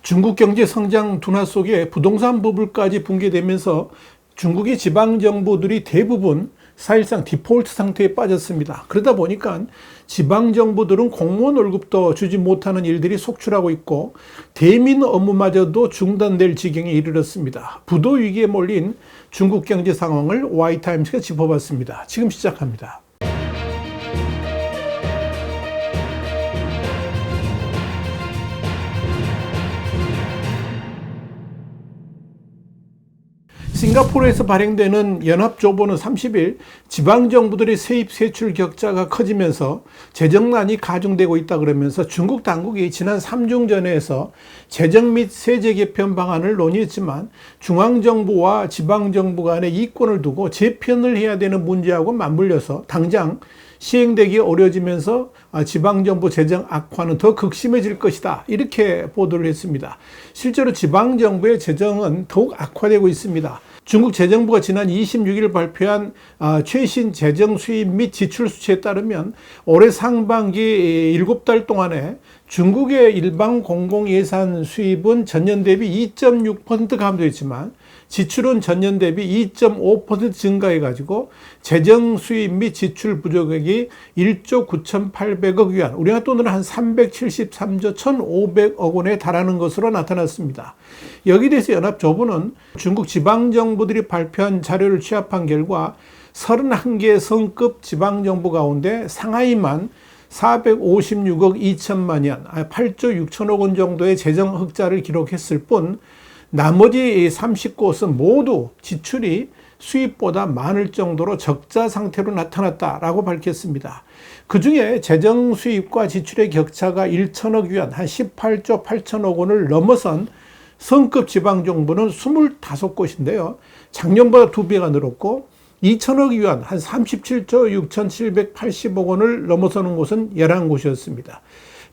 중국 경제 성장 둔화 속에 부동산 버블까지 붕괴되면서 중국의 지방 정부들이 대부분 사실상 디폴트 상태에 빠졌습니다. 그러다 보니까 지방 정부들은 공무원 월급도 주지 못하는 일들이 속출하고 있고 대민 업무마저도 중단될 지경에 이르렀습니다. 부도 위기에 몰린 중국 경제 상황을 Y타임스가 짚어봤습니다. 지금 시작합니다. 싱가포르에서 발행되는 연합조보는 30일 지방정부들의 세입 세출 격차가 커지면서 재정난이 가중되고 있다 그러면서 중국 당국이 지난 3중전에서 재정 및 세제 개편 방안을 논의했지만 중앙정부와 지방정부 간의 이권을 두고 재편을 해야 되는 문제하고 맞물려서 당장 시행되기 어려워지면서 지방정부 재정 악화는 더 극심해질 것이다, 이렇게 보도를 했습니다. 실제로 지방정부의 재정은 더욱 악화되고 있습니다. 중국 재정부가 지난 26일 발표한 최신 재정 수입 및 지출 수치에 따르면 올해 상반기 7달 동안에 중국의 일반 공공예산 수입은 전년 대비 2.6% 감소했지만 지출은 전년 대비 2.5% 증가해가지고 재정 수입 및 지출 부족액이 1조 9,800억 위안, 우리나라 돈으로 한 373조 1,500억 원에 달하는 것으로 나타났습니다. 여기에 대해서 연합조보는 중국 지방정부들이 발표한 자료를 취합한 결과 31개 성급 지방정부 가운데 상하이만 456억 2천만 원, 8조 6천억 원 정도의 재정 흑자를 기록했을 뿐 나머지 30곳은 모두 지출이 수입보다 많을 정도로 적자 상태로 나타났다라고 밝혔습니다. 그 중에 재정 수입과 지출의 격차가 1천억 위안, 한 18조 8천억 원을 넘어선 성급 지방정부는 25곳인데요. 작년보다 2배가 늘었고 2천억 위안, 한 37조 6,780억 원을 넘어서는 곳은 11곳이었습니다.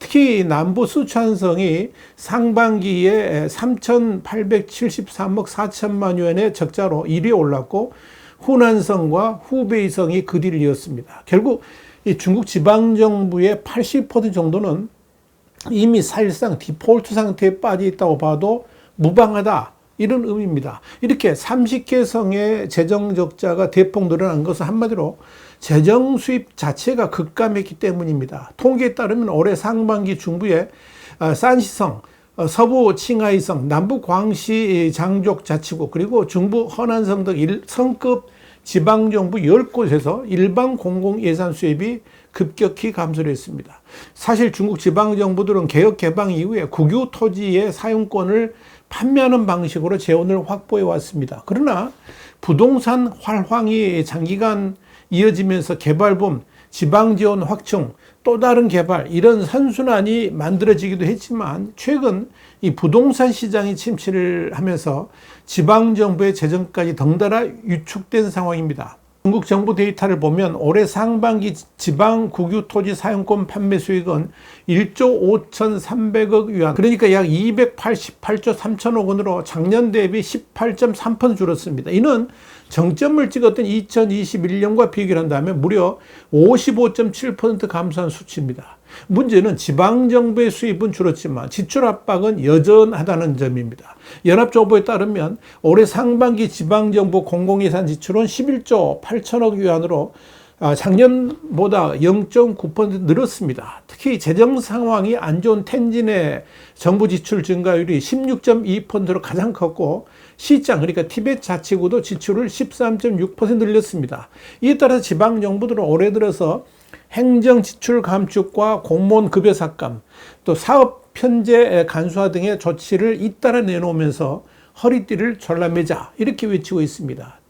특히 남부 쓰촨성이 상반기에 3,873억 4천만 yuan의 적자로 1위에 올랐고 후난성과 후베이성이 그 뒤를 이었습니다. 결국 이 중국 지방정부의 80% 정도는 이미 사실상 디폴트 상태에 빠져 있다고 봐도 무방하다, 이런 의미입니다. 이렇게 30개 성의 재정 적자가 대폭 늘어난 것은 한마디로 재정 수입 자체가 급감했기 때문입니다. 통계에 따르면 올해 상반기 중부에 산시성, 서부 칭하이성, 남부 광시 장족 자치구, 그리고 중부 허난성 등 성급 지방정부 10곳에서 일반 공공예산 수입이 급격히 감소를 했습니다. 사실 중국 지방정부들은 개혁 개방 이후에 국유 토지의 사용권을 판매하는 방식으로 재원을 확보해 왔습니다. 그러나 부동산 활황이 장기간 이어지면서 개발붐, 지방지원 확충, 또 다른 개발, 이런 선순환이 만들어지기도 했지만 최근 이 부동산 시장이 침체를 하면서 지방정부의 재정까지 덩달아 위축된 상황입니다. 중국 정부 데이터를 보면 올해 상반기 지방 국유 토지 사용권 판매 수익은 1조 5,300억 위안, 그러니까 약 288조 3천억 원으로 작년 대비 18.3% 줄었습니다. 이는 정점을 찍었던 2021년과 비교를 한다면 무려 55.7% 감소한 수치입니다. 문제는 지방정부의 수입은 줄었지만 지출 압박은 여전하다는 점입니다. 연합조보에 따르면 올해 상반기 지방정부 공공예산 지출은 11조 8천억 위안으로 작년보다 0.9% 늘었습니다. 특히 재정 상황이 안 좋은 텐진의 정부 지출 증가율이 16.2%로 가장 컸고 시장, 그러니까 티벳 자치구도 지출을 13.6% 늘렸습니다. 이에 따라서 지방정부들은 올해 들어서 행정 지출 감축과 공무원 급여 삭감, 또 사업 편제 간소화 등의 조치를 잇따라 내놓으면서 허리띠를 졸라매자, 이렇게 외치고 있습니다.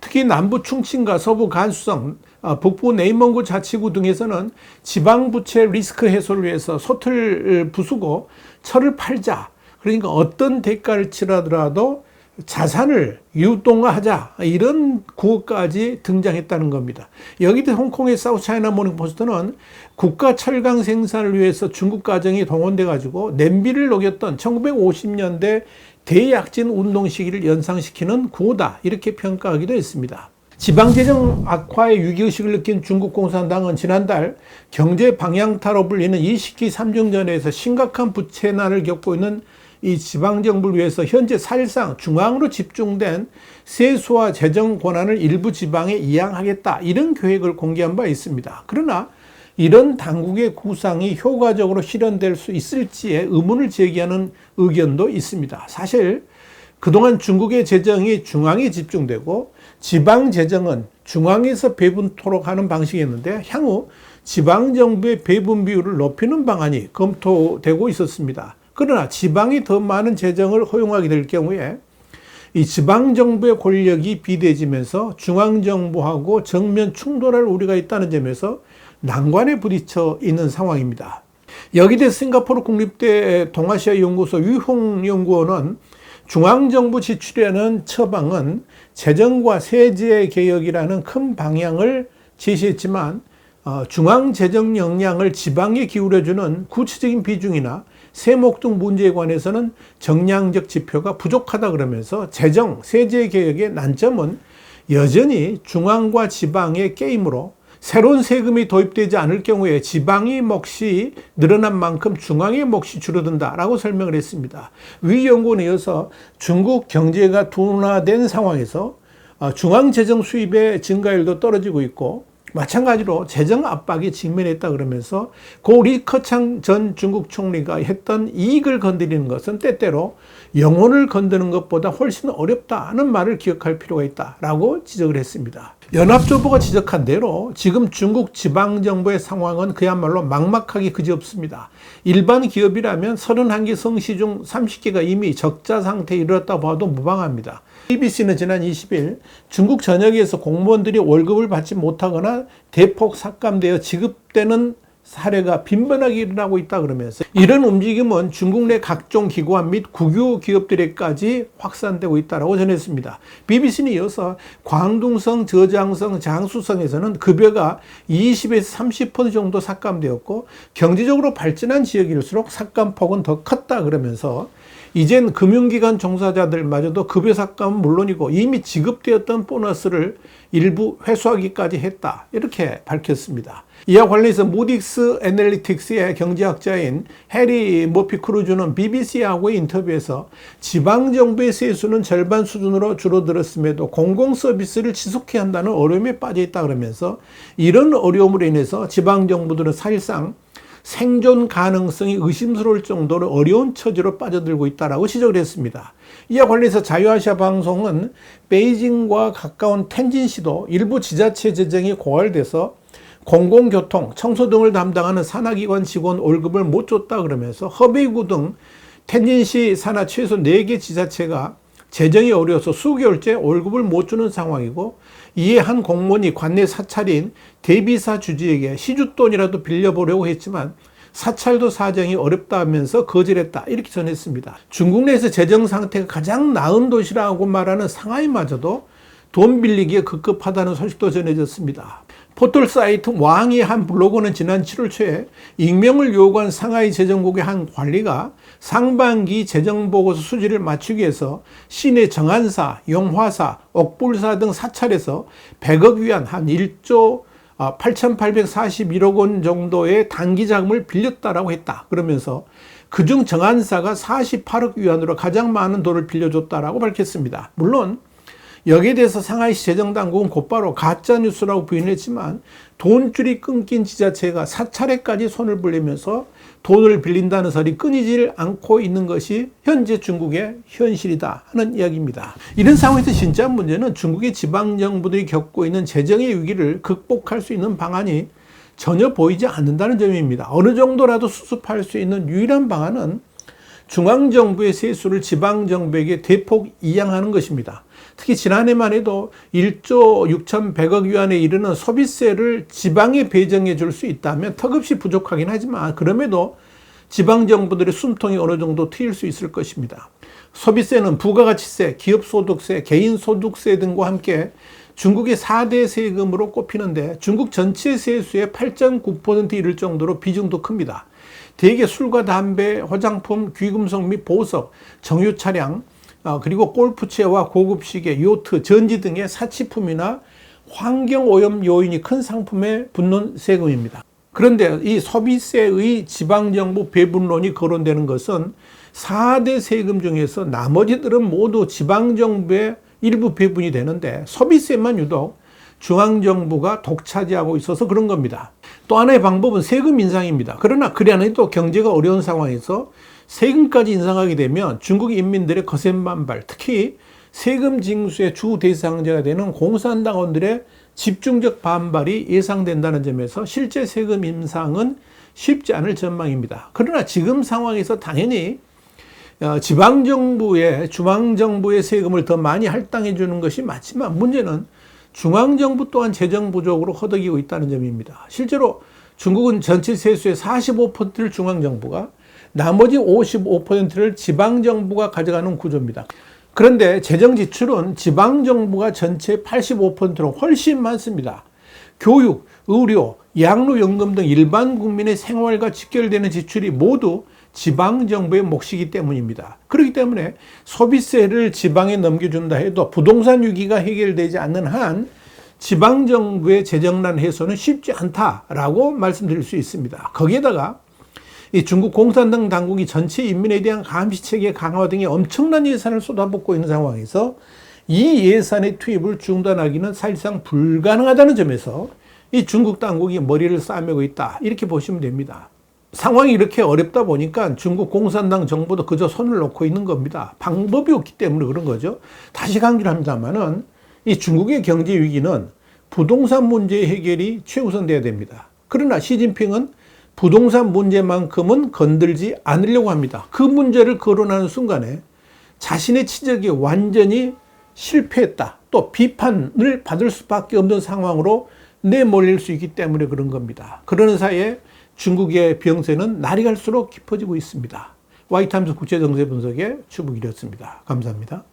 특히 남부 충칭과 서부 간수성, 북부 내이먼구 자치구 등에서는 지방부채 리스크 해소를 위해서 솥을 부수고 철을 팔자, 그러니까 어떤 대가를 치르더라도 자산을 유동화하자, 이런 구호까지 등장했다는 겁니다. 여기에 홍콩의 사우스차이나 모닝포스트는 국가 철강 생산을 위해서 중국 가정이 동원돼 가지고 냄비를 녹였던 1950년대 대약진 운동 시기를 연상시키는 구호다, 이렇게 평가하기도 했습니다. 지방재정 악화의 위기의식을 느낀 중국 공산당은 지난달 경제 방향타로 불리는 20기 3중전에서 심각한 부채난을 겪고 있는 이 지방정부를 위해서 현재 사실상 중앙으로 집중된 세수와 재정 권한을 일부 지방에 이양하겠다, 이런 계획을 공개한 바 있습니다. 그러나 이런 당국의 구상이 효과적으로 실현될 수 있을지에 의문을 제기하는 의견도 있습니다. 사실 그동안 중국의 재정이 중앙에 집중되고 지방 재정은 중앙에서 배분토록 하는 방식이었는데, 향후 지방정부의 배분 비율을 높이는 방안이 검토되고 있었습니다. 그러나 지방이 더 많은 재정을 허용하게 될 경우에 이 지방정부의 권력이 비대해지면서 중앙정부하고 정면 충돌할 우려가 있다는 점에서 난관에 부딪혀 있는 상황입니다. 여기에 대해서 싱가포르 국립대 동아시아 연구소 유홍 연구원은 중앙정부 지출이라는 처방은 재정과 세제 개혁이라는 큰 방향을 제시했지만 중앙재정 역량을 지방에 기울여주는 구체적인 비중이나 세목 등 문제에 관해서는 정량적 지표가 부족하다 그러면서 재정, 세제 개혁의 난점은 여전히 중앙과 지방의 게임으로 새로운 세금이 도입되지 않을 경우에 지방의 몫이 늘어난 만큼 중앙의 몫이 줄어든다라고 설명을 했습니다. 위 연구원에 이어서 중국 경제가 둔화된 상황에서 중앙재정 수입의 증가율도 떨어지고 있고, 마찬가지로 재정 압박에 직면했다 그러면서 고 리커창 전 중국 총리가 했던 이익을 건드리는 것은 때때로 영혼을 건드는 것보다 훨씬 어렵다는 말을 기억할 필요가 있다라고 지적을 했습니다. 연합조보가 지적한 대로 지금 중국 지방정부의 상황은 그야말로 막막하기 그지없습니다. 일반 기업이라면 31개 성시 중 30개가 이미 적자 상태에 이르렀다고 봐도 무방합니다. BBC는 지난 20일 중국 전역에서 공무원들이 월급을 받지 못하거나 대폭 삭감되어 지급되는 사례가 빈번하게 일어나고 있다 그러면서 이런 움직임은 중국 내 각종 기관 및 국유 기업들에까지 확산되고 있다고 전했습니다. BBC는 이어서 광둥성, 저장성, 장수성에서는 급여가 20에서 30% 정도 삭감되었고 경제적으로 발전한 지역일수록 삭감폭은 더 컸다 그러면서 이젠 금융기관 종사자들마저도 급여 삭감은 물론이고 이미 지급되었던 보너스를 일부 회수하기까지 했다, 이렇게 밝혔습니다. 이와 관련해서 무디스 애널리틱스의 경제학자인 해리 머피 크루즈는 BBC하고의 인터뷰에서 지방정부의 세수는 절반 수준으로 줄어들었음에도 공공서비스를 지속해야 한다는 어려움에 빠져 있다 그러면서 이런 어려움으로 인해서 지방정부들은 사실상 생존 가능성이 의심스러울 정도로 어려운 처지로 빠져들고 있다고 지적을 했습니다. 이와 관련해서 자유아시아 방송은 베이징과 가까운 텐진시도 일부 지자체 재정이 고갈돼서 공공교통, 청소 등을 담당하는 산하기관 직원 월급을 못 줬다 그러면서 허베이구 등 텐진시 산하 최소 4개 지자체가 재정이 어려워서 수개월째 월급을 못 주는 상황이고, 이에 한 공무원이 관내 사찰인 대비사 주지에게 시주돈이라도 빌려보려고 했지만 사찰도 사정이 어렵다 하면서 거절했다, 이렇게 전했습니다. 중국 내에서 재정 상태가 가장 나은 도시라고 말하는 상하이마저도 돈 빌리기에 급급하다는 소식도 전해졌습니다. 포털 사이트 왕의 한 블로거는 지난 7월 초에 익명을 요구한 상하이 재정국의 한 관리가 상반기 재정보고서 수지를 맞추기 위해서 시내 정안사, 용화사, 옥불사 등 사찰에서 100억 위안 한 1조 8,841억 원 정도의 단기 자금을 빌렸다라고 했다. 그러면서 그중 정안사가 48억 위안으로 가장 많은 돈을 빌려줬다라고 밝혔습니다. 물론 여기에 대해서 상하이시 재정당국은 곧바로 가짜뉴스라고 부인했지만 돈줄이 끊긴 지자체가 사찰에까지 손을 벌리면서 돈을 빌린다는 설이 끊이질 않고 있는 것이 현재 중국의 현실이다 하는 이야기입니다. 이런 상황에서 진짜 문제는 중국의 지방정부들이 겪고 있는 재정의 위기를 극복할 수 있는 방안이 전혀 보이지 않는다는 점입니다. 어느 정도라도 수습할 수 있는 유일한 방안은 중앙정부의 세수를 지방정부에게 대폭 이양하는 것입니다. 특히 지난해만 해도 1조 6,100억 위안에 이르는 소비세를 지방에 배정해 줄 수 있다면 턱없이 부족하긴 하지만 그럼에도 지방정부들의 숨통이 어느 정도 트일 수 있을 것입니다. 소비세는 부가가치세, 기업소득세, 개인소득세 등과 함께 중국의 4대 세금으로 꼽히는데 중국 전체 세수의 8.9%에 이를 정도로 비중도 큽니다. 대개 술과 담배, 화장품, 귀금속 및 보석, 정유차량, 그리고 골프채와 고급 시계, 요트, 전지 등의 사치품이나 환경오염 요인이 큰 상품에 붙는 세금입니다. 그런데 이 소비세의 지방정부 배분론이 거론되는 것은 4대 세금 중에서 나머지들은 모두 지방정부의 일부 배분이 되는데 소비세만 유독 중앙정부가 독차지하고 있어서 그런 겁니다. 또 하나의 방법은 세금 인상입니다. 그러나 그리 않아도 경제가 어려운 상황에서 세금까지 인상하게 되면 중국 인민들의 거센 반발, 특히 세금 징수의 주 대상자가 되는 공산당원들의 집중적 반발이 예상된다는 점에서 실제 세금 인상은 쉽지 않을 전망입니다. 그러나 지금 상황에서 당연히 지방정부의 중앙정부의 세금을 더 많이 할당해 주는 것이 맞지만 문제는 중앙정부 또한 재정 부족으로 허덕이고 있다는 점입니다. 실제로 중국은 전체 세수의 45%를 중앙정부가 나머지 55%를 지방정부가 가져가는 구조입니다. 그런데 재정 지출은 지방정부가 전체 85%로 훨씬 많습니다. 교육, 의료, 양로연금 등 일반 국민의 생활과 직결되는 지출이 모두 지방정부의 몫이기 때문입니다. 그렇기 때문에 소비세를 지방에 넘겨준다 해도 부동산 위기가 해결되지 않는 한 지방정부의 재정난 해소는 쉽지 않다라고 말씀드릴 수 있습니다. 거기에다가 이 중국 공산당 당국이 전체 인민에 대한 감시체계 강화 등의 엄청난 예산을 쏟아붓고 있는 상황에서 이 예산의 투입을 중단하기는 사실상 불가능하다는 점에서 이 중국 당국이 머리를 싸매고 있다, 이렇게 보시면 됩니다. 상황이 이렇게 어렵다 보니까 중국 공산당 정부도 그저 손을 놓고 있는 겁니다. 방법이 없기 때문에 그런 거죠. 다시 강조를 합니다만은 이 중국의 경제 위기는 부동산 문제 해결이 최우선돼야 됩니다. 그러나 시진핑은 부동산 문제만큼은 건들지 않으려고 합니다. 그 문제를 거론하는 순간에 자신의 치적이 완전히 실패했다, 또 비판을 받을 수밖에 없는 상황으로 내몰릴 수 있기 때문에 그런 겁니다. 그러는 사이에 중국의 병세는 날이 갈수록 깊어지고 있습니다. 와이타임스 국제정세 분석의 추북일이었습니다. 감사합니다.